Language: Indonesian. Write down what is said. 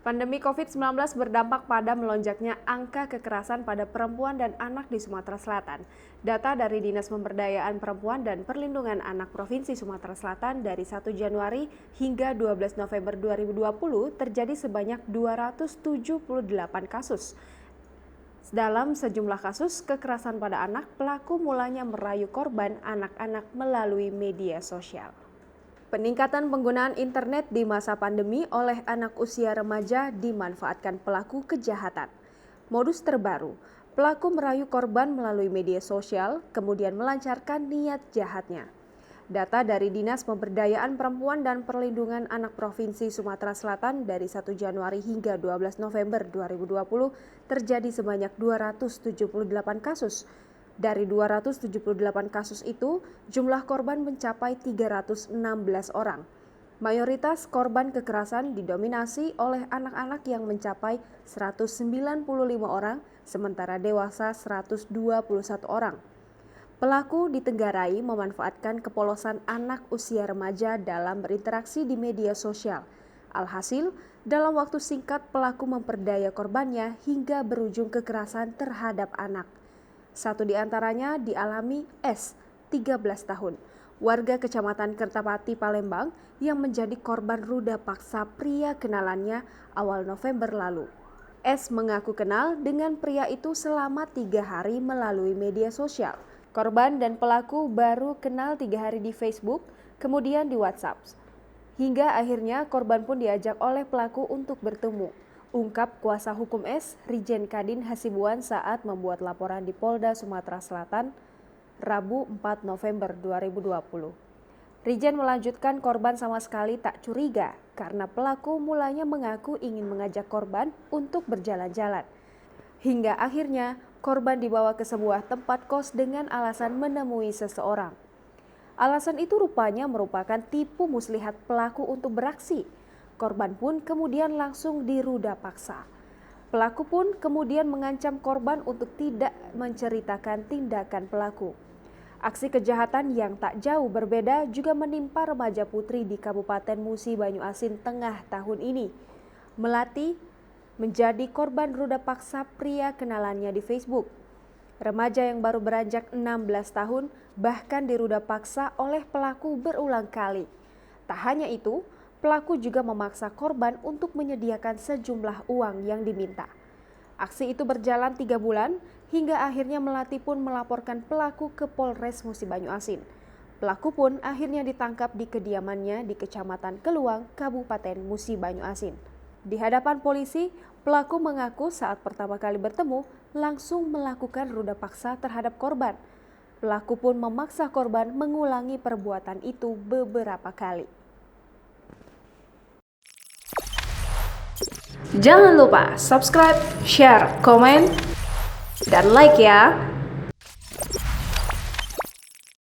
Pandemi COVID-19 berdampak pada melonjaknya angka kekerasan pada perempuan dan anak di Sumatera Selatan. Data dari Dinas Pemberdayaan Perempuan dan Perlindungan Anak Provinsi Sumatera Selatan dari 1 Januari hingga 12 November 2020 terjadi sebanyak 278 kasus. Dalam sejumlah kasus kekerasan pada anak, pelaku mulanya merayu korban anak-anak melalui media sosial. Peningkatan penggunaan internet di masa pandemi oleh anak usia remaja dimanfaatkan pelaku kejahatan. Modus terbaru, pelaku merayu korban melalui media sosial, kemudian melancarkan niat jahatnya. Data dari Dinas Pemberdayaan Perempuan dan Perlindungan Anak Provinsi Sumatera Selatan dari 1 Januari hingga 12 November 2020 terjadi sebanyak 278 kasus. Dari 278 kasus itu, jumlah korban mencapai 316 orang. Mayoritas korban kekerasan didominasi oleh anak-anak yang mencapai 195 orang, sementara dewasa 121 orang. Pelaku ditenggarai memanfaatkan kepolosan anak usia remaja dalam berinteraksi di media sosial. Alhasil, dalam waktu singkat pelaku memperdaya korbannya hingga berujung kekerasan terhadap anak. Satu di antaranya dialami S, 13 tahun, warga Kecamatan Kertapati, Palembang yang menjadi korban ruda paksa pria kenalannya awal November lalu. S mengaku kenal dengan pria itu selama 3 hari melalui media sosial. Korban dan pelaku baru kenal 3 hari di Facebook, kemudian di WhatsApp. Hingga akhirnya korban pun diajak oleh pelaku untuk bertemu. Ungkap kuasa hukum S, Rijen Kadin Hasibuan saat membuat laporan di Polda Sumatera Selatan, Rabu 4 November 2020. Rijen melanjutkan korban sama sekali tak curiga karena pelaku mulanya mengaku ingin mengajak korban untuk berjalan-jalan. Hingga akhirnya korban dibawa ke sebuah tempat kos dengan alasan menemui seseorang. Alasan itu rupanya merupakan tipu muslihat pelaku untuk beraksi. Korban pun kemudian langsung diruda paksa. Pelaku pun kemudian mengancam korban untuk tidak menceritakan tindakan pelaku. Aksi kejahatan yang tak jauh berbeda juga menimpa remaja putri di Kabupaten Musi Banyuasin Tengah tahun ini. Melati menjadi korban ruda paksa pria kenalannya di Facebook. Remaja yang baru beranjak 16 tahun bahkan diruda paksa oleh pelaku berulang kali. Tak hanya itu, pelaku juga memaksa korban untuk menyediakan sejumlah uang yang diminta. Aksi itu berjalan 3 bulan hingga akhirnya Melati pun melaporkan pelaku ke Polres Musi Banyuasin. Pelaku pun akhirnya ditangkap di kediamannya di Kecamatan Keluang, Kabupaten Musi Banyuasin. Di hadapan polisi, pelaku mengaku saat pertama kali bertemu langsung melakukan ruda paksa terhadap korban. Pelaku pun memaksa korban mengulangi perbuatan itu beberapa kali. Jangan lupa subscribe, share, komen, dan like ya.